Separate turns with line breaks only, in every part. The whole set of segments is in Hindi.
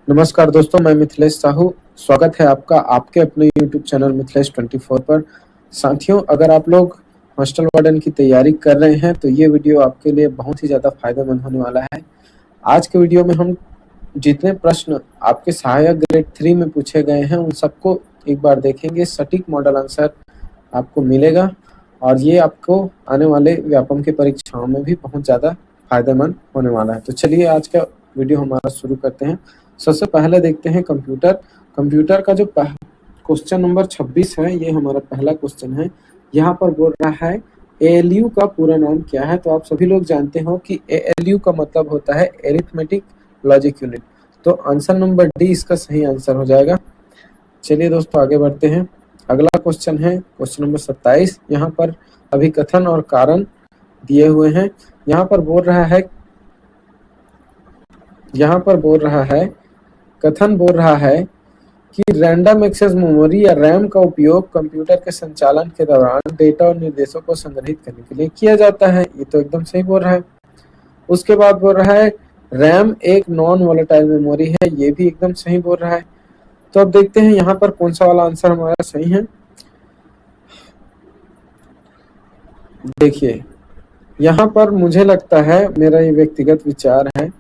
नमस्कार दोस्तों, मैं मिथिलेश साहू। स्वागत है आपका आपके अपने YouTube चैनल मिथिलेश 24 पर। साथियों, अगर आप लोग हॉस्टल वार्डन की तैयारी कर रहे हैं तो ये वीडियो आपके लिए बहुत ही ज़्यादा फायदेमंद होने वाला है। आज के वीडियो में हम जितने प्रश्न आपके सहायक ग्रेड 3 में पूछे गए हैं उन सबको एक बार देखेंगे। सटीक मॉडल आंसर आपको मिलेगा और ये आपको आने वाले व्यापम की परीक्षाओं में भी बहुत ज़्यादा फायदेमंद होने वाला है। तो चलिए आज का वीडियो हमारा शुरू करते हैं। सबसे पहले देखते हैं कंप्यूटर का जो क्वेश्चन नंबर 26 है, ये हमारा पहला क्वेश्चन है। यहाँ पर बोल रहा है ALU का पूरा नाम क्या है। तो आप सभी लोग जानते हो कि ALU का मतलब होता है एरिथमेटिक लॉजिक यूनिट। तो आंसर नंबर डी इसका सही आंसर हो जाएगा। चलिए दोस्तों आगे बढ़ते हैं। अगला क्वेश्चन है क्वेश्चन नंबर 27। यहाँ पर अभिकथन और कारण दिए हुए हैं। यहाँ पर बोल रहा है कि रैंडम एक्सेस मेमोरी या रैम का उपयोग कंप्यूटर के संचालन के दौरान डेटा और निर्देशों को संग्रहित करने के लिए किया जाता है। ये तो एकदम सही बोल रहा है। उसके बाद बोल रहा है रैम एक नॉन वोलेटाइल मेमोरी है। ये भी एकदम सही बोल रहा है। तो अब देखते हैं यहाँ पर कौन सा वाला आंसर हमारा सही है। देखिए, यहाँ पर मुझे लगता है, मेरा ये व्यक्तिगत विचार है,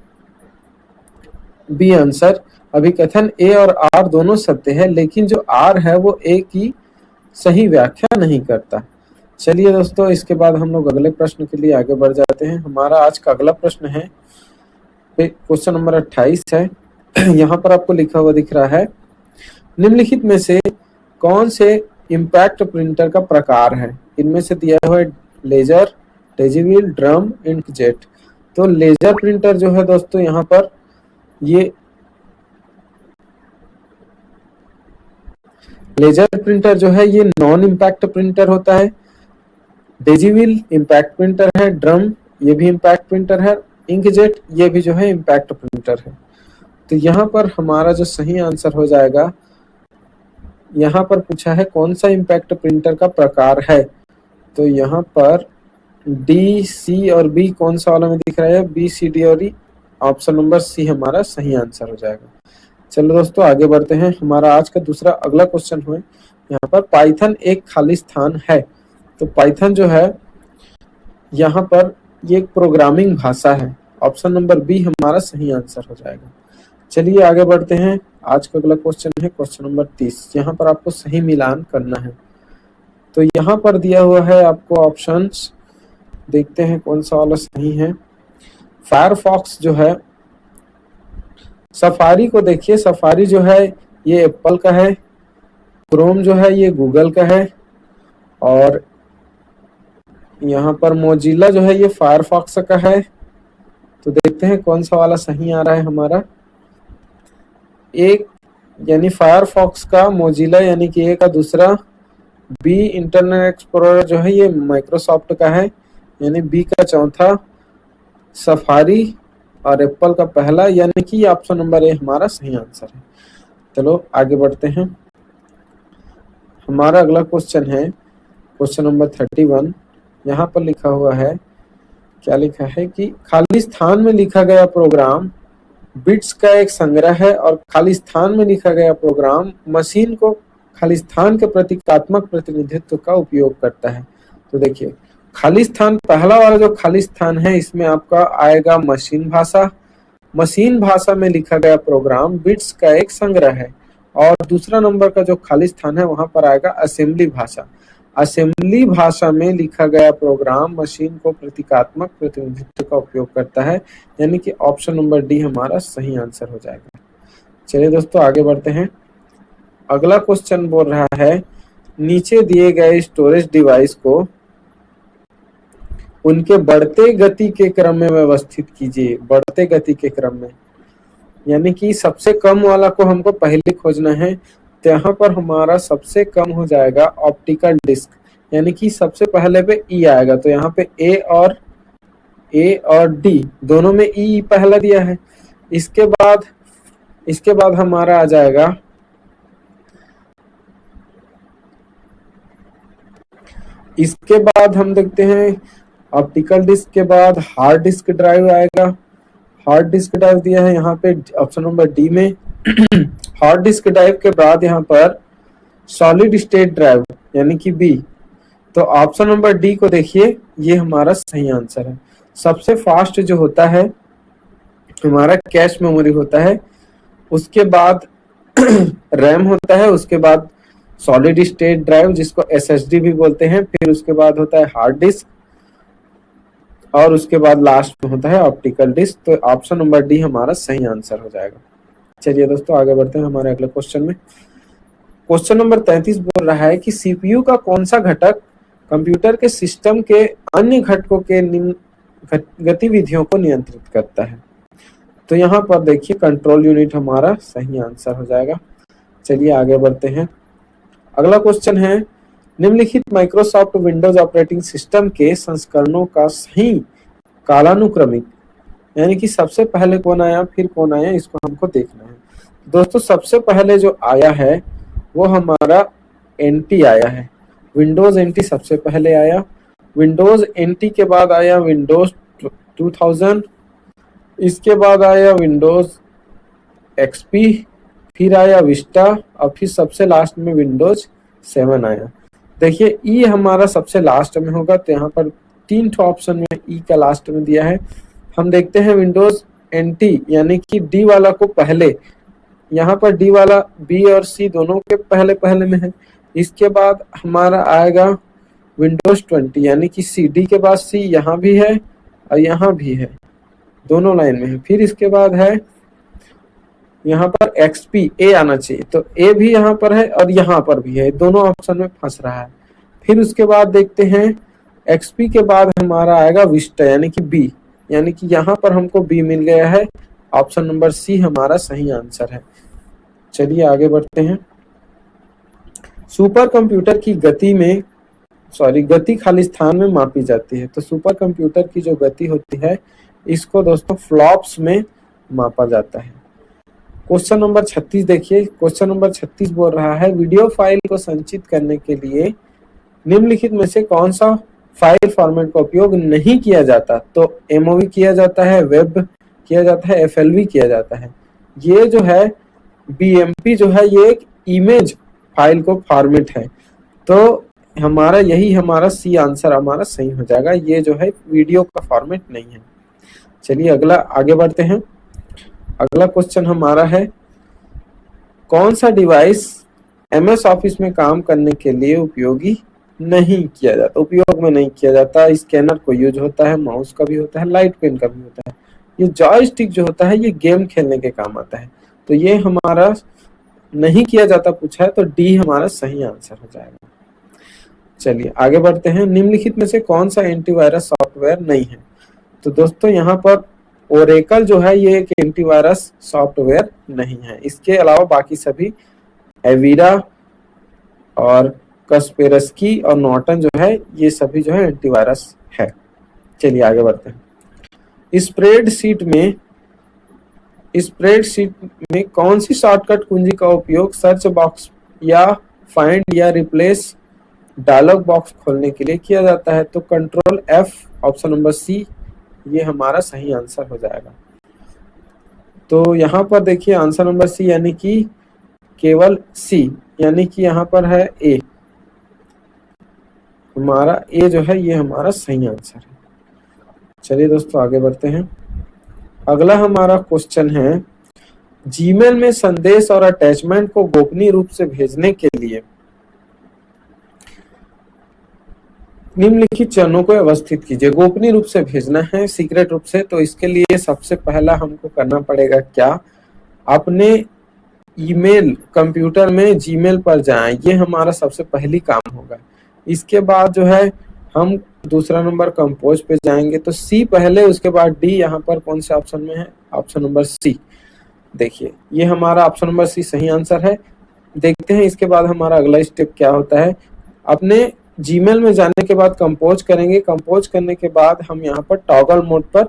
बी आंसर। अभिकथन ए और आर दोनों सत्य है, लेकिन जो आर है वो ए की सही व्याख्या नहीं करता। चलिए दोस्तों, इसके बाद हम लोग अगले प्रश्न के लिए आगे बढ़ जाते हैं। हमारा आज का अगला प्रश्न है क्वेश्चन नंबर 28 है। यहाँ पर आपको लिखा हुआ दिख रहा है, निम्नलिखित में से कौन से इम्पैक्ट प्रिंटर का प्रकार है। इनमें से दिया हुआ है लेजर, डेजीव्हील, ड्रम, इंकजेट। तो लेजर प्रिंटर जो है दोस्तों, यहाँ पर ये लेजर प्रिंटर जो है ये नॉन इम्पैक्ट प्रिंटर होता है। डेजीव्हील इम्पैक्ट प्रिंटर है, ड्रम ये भी इम्पैक्ट प्रिंटर है, इंकजेट ये भी जो है इम्पैक्ट प्रिंटर है। तो यहाँ पर हमारा जो सही आंसर हो जाएगा, यहाँ पर पूछा है कौन सा इम्पैक्ट प्रिंटर का प्रकार है। तो यहाँ पर डी, सी और बी कौन सा वाला में दिख रहा है, बी, सी, डी और ई। ऑप्शन नंबर सी हमारा सही आंसर हो जाएगा। चलो दोस्तों आगे बढ़ते हैं। हमारा आज का दूसरा अगला क्वेश्चन है, यहाँ पर पाइथन एक खाली स्थान है। तो पाइथन जो है यहाँ पर ये एक प्रोग्रामिंग भाषा है। ऑप्शन नंबर बी हमारा सही आंसर हो जाएगा। चलिए आगे बढ़ते हैं। आज का अगला क्वेश्चन है क्वेश्चन नंबर 30। यहाँ पर आपको सही मिलान करना है। तो यहाँ पर दिया हुआ है आपको ऑप्शंस, देखते हैं कौन सा वाला सही है। फायरफॉक्स जो है, सफारी को देखिए, सफारी जो है ये एप्पल का है, क्रोम जो है ये गूगल का है, और यहाँ पर मोजिला जो है ये फायरफॉक्स का है। तो देखते हैं कौन सा वाला सही आ रहा है हमारा। एक यानी फायरफॉक्स का मोजिला यानी कि ए का दूसरा, बी इंटरनेट एक्सप्लोरर जो है ये माइक्रोसॉफ्ट का है यानी बी का चौथा, सफारी और एप्पल का पहला यानी कि ऑप्शन नंबर ए हमारा सही आंसर है। चलो आगे बढ़ते हैं। हमारा अगला क्वेश्चन है क्वेश्चन नंबर 31। यहाँ पर लिखा हुआ है, क्या लिखा है कि खाली स्थान में लिखा गया प्रोग्राम बिट्स का एक संग्रह है और खाली स्थान में लिखा गया प्रोग्राम मशीन को खाली स्थान के प्रतीकात्मक प्रतिनिधित्व का उपयोग करता है। तो देखिए, खाली स्थान, पहला वाला जो खाली स्थान है इसमें आपका आएगा मशीन भाषा। मशीन भाषा में लिखा गया प्रोग्राम बिट्स का एक संग्रह है, और दूसरा नंबर का जो खाली स्थान है वहां पर आएगा असेंबली भाषा। असेंबली भाषा में लिखा गया प्रोग्राम मशीन को प्रतीकात्मक प्रतिनिधित्व का उपयोग करता है, यानी कि ऑप्शन नंबर डी हमारा सही आंसर हो जाएगा। चलिए दोस्तों आगे बढ़ते हैं। अगला क्वेश्चन बोल रहा है, नीचे दिए गए स्टोरेज डिवाइस को उनके बढ़ते गति के क्रम में व्यवस्थित कीजिए। बढ़ते गति के क्रम में यानी कि सबसे कम वाला को हमको पहले खोजना है। तो यहाँ पर हमारा सबसे कम हो जाएगा ऑप्टिकल डिस्क, यानी कि सबसे पहले पे ई आएगा। तो यहाँ पे ए और डी दोनों में ई पहला दिया है। इसके बाद हमारा आ जाएगा इसके बाद हम देखते हैं ऑप्टिकल डिस्क के बाद हार्ड डिस्क ड्राइव आएगा। हार्ड डिस्क ड्राइव दिया है यहाँ पे ऑप्शन नंबर डी में। हार्ड डिस्क ड्राइव के बाद यहाँ पर सॉलिड स्टेट ड्राइव यानी कि बी। तो ऑप्शन नंबर डी को देखिए, ये हमारा सही आंसर है। सबसे फास्ट जो होता है हमारा कैश मेमोरी होता है, उसके बाद रैम होता है, उसके बाद सॉलिड स्टेट ड्राइव जिसको एसएसडी भी बोलते हैं, फिर उसके बाद होता है हार्ड डिस्क, और उसके बाद लास्ट में होता है ऑप्टिकल डिस्क। तो ऑप्शन नंबर डी हमारा सही आंसर हो जाएगा। चलिए दोस्तों आगे बढ़ते हैं हमारे अगले क्वेश्चन में। क्वेश्चन नंबर 33 बोल रहा है कि सीपीयू का कौन सा घटक कंप्यूटर के सिस्टम के अन्य घटकों के गतिविधियों को नियंत्रित करता है। तो यहाँ पर देखिए कंट्रोल यूनिट हमारा सही आंसर हो जाएगा। चलिए आगे बढ़ते हैं। अगला क्वेश्चन है, निम्नलिखित माइक्रोसॉफ्ट विंडोज ऑपरेटिंग सिस्टम के संस्करणों का सही कालानुक्रमिक यानी कि सबसे पहले कौन आया फिर कौन आया, इसको हमको देखना है। दोस्तों सबसे पहले जो आया है वो हमारा एनटी आया है। विंडोज एनटी सबसे पहले आया। विंडोज एनटी के बाद आया विंडोज 2000, इसके बाद आया विंडोज एक्सपी, फिर आया विस्टा, और फिर सबसे लास्ट में विंडोज 7 आया। देखिए ई हमारा सबसे लास्ट में होगा, तो यहाँ पर 3 ऑप्शन में ई का लास्ट में दिया है। हम देखते हैं विंडोज एनटी यानी कि डी वाला को पहले, यहाँ पर डी वाला बी और सी दोनों के पहले पहले में है। इसके बाद हमारा आएगा विंडोज 20 यानी कि सी, डी के बाद सी यहाँ भी है और यहाँ भी है, दोनों लाइन में है। फिर इसके बाद है यहाँ पर एक्सपी, ए आना चाहिए, तो ए भी यहाँ पर है और यहाँ पर भी है, दोनों ऑप्शन में फंस रहा है। फिर उसके बाद देखते हैं एक्सपी के बाद हमारा आएगा विस्टा यानी कि बी, यानी कि यहाँ पर हमको बी मिल गया है। ऑप्शन नंबर सी हमारा सही आंसर है। चलिए आगे बढ़ते हैं। सुपर कंप्यूटर की गति खाली स्थान में मापी जाती है। तो सुपर कंप्यूटर की जो गति होती है इसको दोस्तों फ्लॉप्स में मापा जाता है। क्वेश्चन नंबर 36 देखिए। क्वेश्चन नंबर 36 बोल रहा है, वीडियो फाइल को संचित करने के लिए निम्नलिखित में से कौन सा फाइल फॉर्मेट का उपयोग नहीं किया जाता। तो एमओवी किया जाता है, वेब किया जाता है, एफएलवी किया जाता है। ये जो है बीएमपी जो है ये एक इमेज फाइल को फॉर्मेट है, तो हमारा यही हमारा सी आंसर हमारा सही हो जाएगा। ये जो है वीडियो का फॉर्मेट नहीं है। चलिए अगला आगे बढ़ते हैं। अगला क्वेश्चन हमारा है, कौन सा डिवाइस एमएस ऑफिस में काम करने के लिए उपयोगी नहीं किया जाता, उपयोग में नहीं किया जाता। स्कैनर को यूज होता है, माउस का भी होता है, लाइट पेन का भी होता है। ये जॉयस्टिक जो होता है ये गेम खेलने के काम आता है, तो ये हमारा नहीं किया जाता पूछा है, तो डी हमारा सही आंसर हो जाएगा। चलिए आगे बढ़ते हैं। निम्नलिखित में से कौन सा एंटीवायरस सॉफ्टवेयर नहीं है। तो दोस्तों यहाँ पर ओरेकल जो है ये एक एंटीवायरस सॉफ्टवेयर नहीं है। इसके अलावा बाकी सभी एवीरा और कस्पेरस्की और नॉर्टन जो है ये सभी जो है एंटीवायरस है। चलिए आगे बढ़ते हैं। स्प्रेडशीट में कौन सी शॉर्टकट कुंजी का उपयोग सर्च बॉक्स या फाइंड या रिप्लेस डायलॉग बॉक्स खोलने के लिए किया जाता है। तो control F, option number C, ये हमारा सही आंसर हो जाएगा। तो यहाँ पर देखिए आंसर नंबर सी यानी कि केवल सी, यानी कि यहाँ पर है ए, हमारा ए जो है ये हमारा सही आंसर है। चलिए दोस्तों आगे बढ़ते हैं। अगला हमारा क्वेश्चन है, जीमेल में संदेश और अटैचमेंट को गोपनीय रूप से भेजने के लिए निम्नलिखित चरणों को व्यवस्थित कीजिए। गोपनीय रूप से भेजना है, सीक्रेट रूप से, तो इसके लिए सबसे पहला हमको करना पड़ेगा क्या, अपने ईमेल कंप्यूटर में जीमेल पर जाएं, ये हमारा सबसे पहली काम होगा। इसके बाद जो है हम दूसरा नंबर कंपोज पे जाएंगे, तो सी पहले, उसके बाद डी। यहाँ पर कौन से ऑप्शन में है, ऑप्शन नंबर सी। देखिए ये हमारा ऑप्शन नंबर सी सही आंसर है। देखते हैं इसके बाद हमारा अगला स्टेप क्या होता है। अपने जीमेल में जाने के बाद कंपोज करेंगे। कंपोज करने के बाद हम यहाँ पर टॉगल मोड पर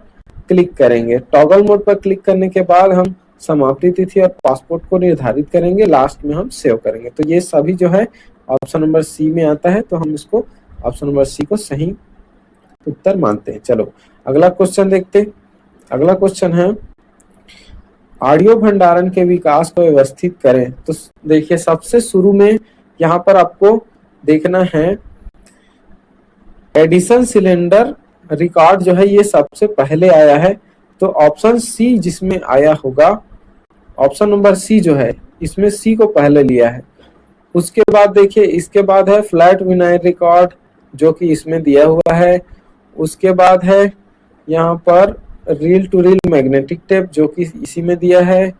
क्लिक करेंगे। टॉगल मोड पर क्लिक करने के बाद हम समाप्ति तिथि और पासपोर्ट को निर्धारित करेंगे। लास्ट में हम सेव करेंगे। तो ये सभी जो है ऑप्शन नंबर सी में आता है, तो हम इसको ऑप्शन नंबर सी को सही उत्तर मानते हैं। चलो अगला क्वेश्चन देखते हैं। अगला क्वेश्चन है, ऑडियो भंडारण के विकास को व्यवस्थित करें। तो देखिए सबसे शुरू में यहाँ पर आपको देखना है एडिशन सिलेंडर रिकॉर्ड जो है ये सबसे पहले आया है, तो ऑप्शन सी जिसमें आया होगा, ऑप्शन नंबर सी जो है इसमें सी को पहले लिया है। उसके बाद देखिए इसके बाद है फ्लैट विनाइल रिकॉर्ड जो कि इसमें दिया हुआ है। उसके बाद है यहाँ पर reel to reel magnetic tape जो कि इसी में दिया है।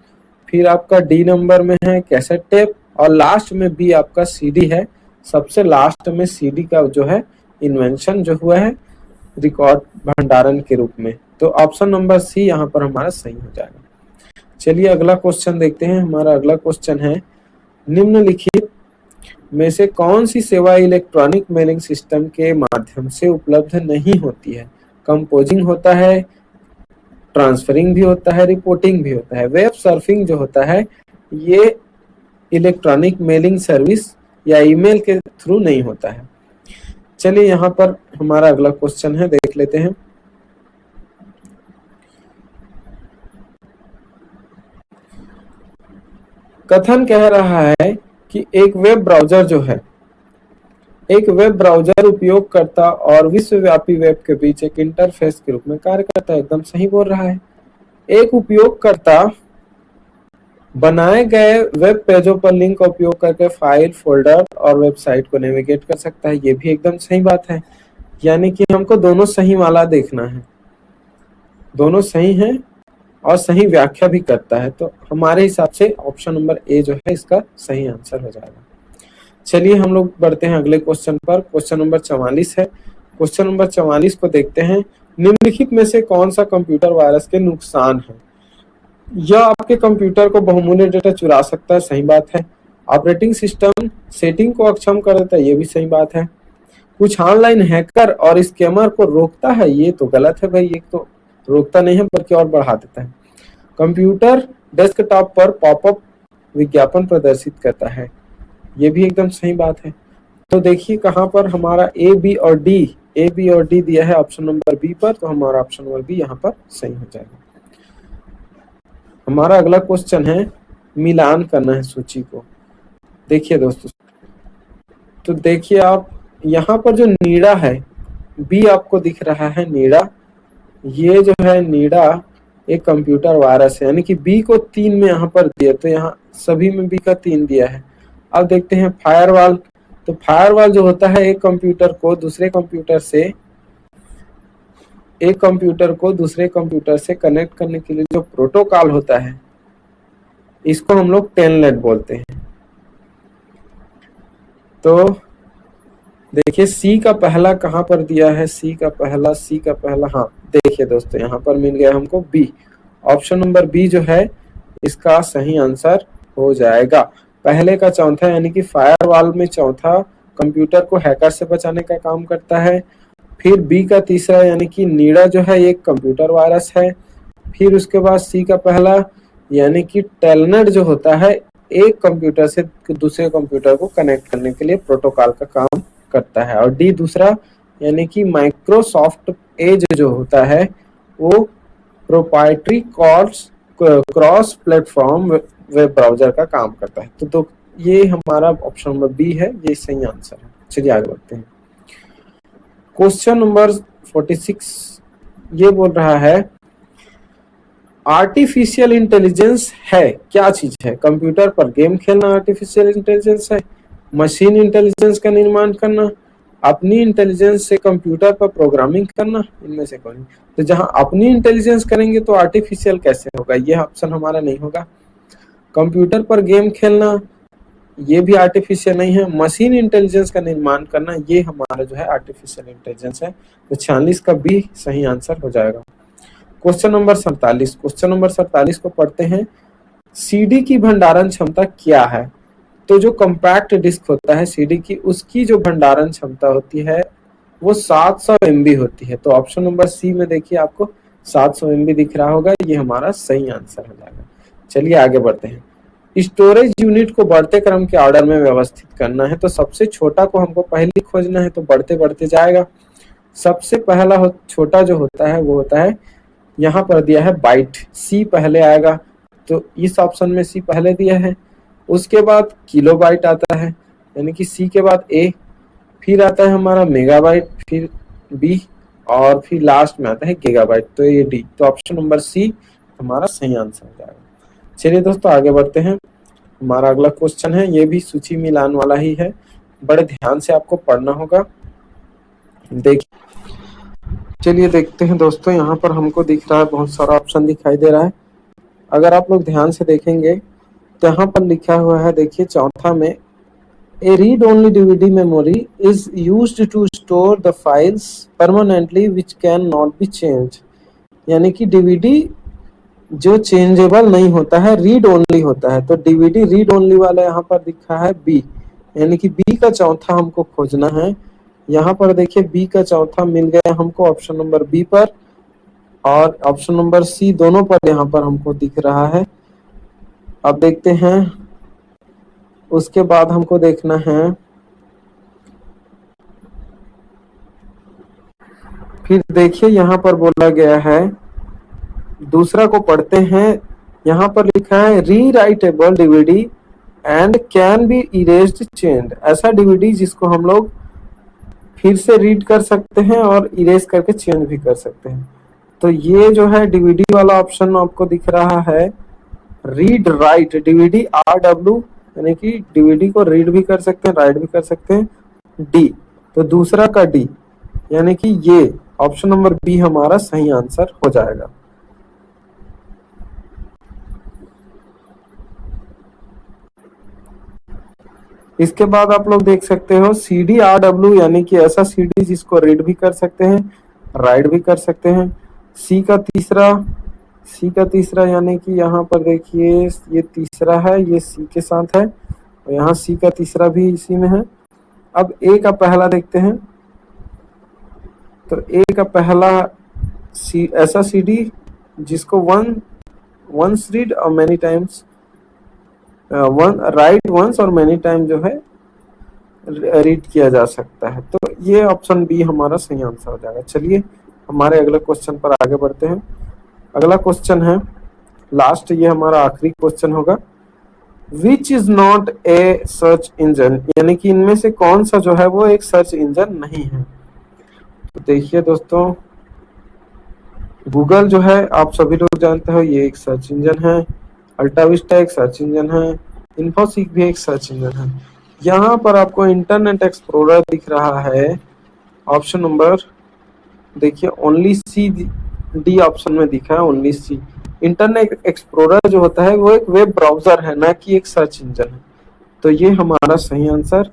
फिर आपका डी नंबर में है कैसेट टेप और लास्ट में बी आपका सीडी है। सबसे लास्ट में सीडी का जो है इन्वेंशन जो हुआ है रिकॉर्ड भंडारण के रूप में। तो ऑप्शन नंबर सी यहाँ पर हमारा सही हो जाएगा। चलिए अगला क्वेश्चन देखते हैं। हमारा अगला क्वेश्चन है निम्नलिखित में से कौन सी सेवा इलेक्ट्रॉनिक मेलिंग सिस्टम के माध्यम से उपलब्ध नहीं होती है? कंपोजिंग होता है, ट्रांसफरिंग भी होता है, रिपोर्टिंग भी होता है। वेब सर्फिंग जो होता है ये इलेक्ट्रॉनिक मेलिंग सर्विस या ईमेल के थ्रू नहीं होता है। चलिए यहाँ पर हमारा अगला क्वेश्चन है, देख लेते हैं। कथन कह रहा है कि एक वेब ब्राउजर उपयोगकर्ता और विश्वव्यापी वेब के बीच एक इंटरफेस के रूप में कार्य करता है। एकदम सही बोल रहा है। एक उपयोगकर्ता बनाए गए वेब पेजों पर लिंक का उपयोग करके फाइल, फोल्डर और वेबसाइट को नेविगेट कर सकता है। ये भी एकदम सही बात है। यानी कि हमको दोनों सही वाला देखना है, दोनों सही हैं और सही व्याख्या भी करता है। तो हमारे हिसाब से ऑप्शन नंबर ए जो है इसका सही आंसर हो जाएगा। चलिए हम लोग बढ़ते हैं अगले क्वेश्चन पर। क्वेश्चन नंबर 44 है। क्वेश्चन नंबर 44 को देखते हैं। निम्नलिखित में से कौन सा कंप्यूटर वायरस के नुकसान है? यह आपके कंप्यूटर को बहुमूल्य डेटा चुरा सकता है, सही बात है। ऑपरेटिंग सिस्टम सेटिंग को अक्षम कर देता है, ये भी सही बात है। कुछ ऑनलाइन हैकर और स्कैमर को रोकता है, ये तो गलत है भाई। एक तो रोकता नहीं है बल्कि और बढ़ा देता है। कंप्यूटर डेस्कटॉप पर पॉपअप विज्ञापन प्रदर्शित करता है, ये भी एकदम सही बात है। तो देखिए कहाँ पर हमारा ए बी और डी दिया है ऑप्शन नंबर बी पर, तो हमारा ऑप्शन नंबर बी यहाँ पर सही हो जाएगा। हमारा अगला क्वेश्चन है, मिलान करना है सूची को। देखिए दोस्तों, तो देखिए आप यहाँ पर जो नीड़ा है, बी आपको दिख रहा है नीड़ा, ये जो है नीड़ा एक कंप्यूटर वायरस है। यानी कि बी को 3 में यहाँ पर दिया, तो यहाँ सभी में बी का 3 दिया है। अब देखते हैं फायरवॉल। तो फायरवॉल जो होता है एक कंप्यूटर को दूसरे कंप्यूटर से कनेक्ट करने के लिए जो प्रोटोकॉल होता है, इसको हम लोग टेलनेट बोलते हैं। तो देखिए सी का पहला कहाँ पर दिया है, सी का पहला, हाँ देखिए दोस्तों यहाँ पर मिल गया हमको बी। ऑप्शन नंबर बी जो है इसका सही आंसर हो जाएगा। पहले का चौथा, यानी कि फायरवॉल में चौथा कंप्यूटर को हैकर से बचाने का काम करता है। फिर बी का तीसरा, यानी कि नीड़ा जो है एक कंप्यूटर वायरस है। फिर उसके बाद सी का पहला, यानी कि टेलनेट जो होता है एक कंप्यूटर से दूसरे कंप्यूटर को कनेक्ट करने के लिए प्रोटोकॉल का काम करता है। और डी दूसरा, यानी कि माइक्रोसॉफ्ट एज जो होता है वो proprietary cross platform web browser का काम करता है। तो ये हमारा ऑप्शन नंबर बी है, ये सही आंसर है। चलिए आगे बढ़ते हैं। क्वेश्चन नंबर 46 ये बोल रहा है, आर्टिफिशियल इंटेलिजेंस है क्या चीज है? कंप्यूटर पर गेम खेलना आर्टिफिशियल इंटेलिजेंस है, मशीन इंटेलिजेंस का निर्माण करना, अपनी इंटेलिजेंस से कंप्यूटर पर प्रोग्रामिंग करना, इनमें से कौन? तो जहां अपनी इंटेलिजेंस करेंगे तो आर्टिफिशियल कैसे होगा? ये ऑप्शन हमारा नहीं होगा। कंप्यूटर पर गेम खेलना ये भी आर्टिफिशियल नहीं है। मशीन इंटेलिजेंस का निर्माण करना ये हमारा जो है आर्टिफिशियल इंटेलिजेंस है। तो 46 का बी सही आंसर हो जाएगा। क्वेश्चन नंबर 47 को पढ़ते हैं। सीडी की भंडारण क्षमता क्या है? तो जो कॉम्पैक्ट डिस्क होता है सीडी की, उसकी जो भंडारण क्षमता होती है वो 700 MB होती है। तो ऑप्शन नंबर सी में देखिए आपको 700 MB दिख रहा होगा, ये हमारा सही आंसर हो जाएगा। चलिए आगे बढ़ते हैं। स्टोरेज यूनिट को बढ़ते क्रम के ऑर्डर में व्यवस्थित करना है, तो सबसे छोटा को हमको पहले खोजना है, तो बढ़ते बढ़ते जाएगा। सबसे पहला छोटा जो होता है वो होता है, यहाँ पर दिया है बाइट, सी पहले आएगा। तो इस ऑप्शन में सी पहले दिया है। उसके बाद किलोबाइट आता है, यानी कि सी के बाद ए, फिर आता है हमारा मेगाबाइट, फिर बी, और फिर लास्ट में आता है गीगाबाइट, तो ये डी। तो ऑप्शन नंबर सी हमारा सही आंसर हो जाएगा। चलिए दोस्तों आगे बढ़ते हैं। हमारा अगला क्वेश्चन है, ये भी सूची मिलान वाला ही है, बड़े ध्यान से आपको पढ़ना होगा। देखिए, चलिए देखते हैं दोस्तों, यहाँ पर हमको दिख रहा है बहुत सारा ऑप्शन दिखाई दे रहा है। अगर आप लोग ध्यान से देखेंगे तो यहाँ पर लिखा हुआ है, देखिए चौथा में, a read only DVD memory is used to store the files permanently which can not be change. यानी कि डीवीडी जो चेंजेबल नहीं होता है, रीड ओनली होता है। तो डीवीडी रीड ओनली वाला यहाँ पर दिखा है बी, यानी कि बी का चौथा हमको खोजना है। यहाँ पर देखिए बी का चौथा मिल गया हमको ऑप्शन नंबर बी पर, और ऑप्शन नंबर सी दोनों पर यहाँ पर हमको दिख रहा है। अब देखते हैं, उसके बाद हमको देखना है, फिर देखिए यहाँ पर बोला गया है, दूसरा को पढ़ते हैं। यहाँ पर लिखा है री writable DVD and can be erased changed. ऐसा डीवीडी जिसको हम लोग फिर से रीड कर सकते हैं और इरेज करके चेंज भी कर सकते हैं। तो ये जो है डीवीडी वाला ऑप्शन आपको दिख रहा है, रीड राइट डीवीडी RW, यानी कि डीवीडी को रीड भी कर सकते हैं, राइट भी कर सकते हैं, डी। तो दूसरा का डी, यानी कि ये ऑप्शन नंबर बी हमारा सही आंसर हो जाएगा। इसके बाद आप लोग देख सकते हो CD-RW, यानी कि ऐसा CD जिसको रीड भी कर सकते हैं, राइट भी कर सकते हैं। सी का तीसरा यानी कि यहाँ पर देखिए ये तीसरा है, ये सी के साथ है, और यहाँ सी का तीसरा भी इसी में है। अब ए का पहला देखते हैं, तो ए का पहला ऐसा CD जिसको वंस रीड और मैनी टाइम्स, राइट वंस और मैनी टाइम जो है रीड किया जा सकता है। तो ये ऑप्शन बी हमारा सही आंसर हो जाएगा। चलिए हमारे अगले क्वेश्चन पर आगे बढ़ते हैं। अगला क्वेश्चन है लास्ट, ये हमारा आखिरी क्वेश्चन होगा। Which is not a search engine, यानी कि इनमें से कौन सा जो है वो एक सर्च इंजन नहीं है। तो देखिए दोस्तों, गूगल जो है आप सभी लोग जानते हो ये एक सर्च इंजन है, अल्टाविस्टा एक सर्च इंजन है, इन्फोसीक भी एक सर्च इंजन है। यहाँ पर आपको इंटरनेट एक्सप्लोरर दिख रहा है, ऑप्शन नंबर देखिए ओनली सी, डी ऑप्शन में दिखा है ओनली सी। इंटरनेट एक्सप्लोरर जो होता है वो एक वेब ब्राउजर है, ना कि एक सर्च इंजन है। तो ये हमारा सही आंसर।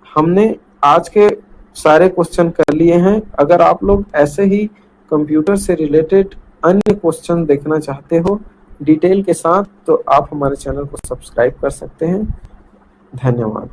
हमने आज के सारे क्वेश्चन कर लिए हैं। अगर आप लोग ऐसे ही कंप्यूटर से रिलेटेड अन्य क्वेश्चन देखना चाहते हो डिटेल के साथ, तो आप हमारे चैनल को सब्सक्राइब कर सकते हैं। धन्यवाद।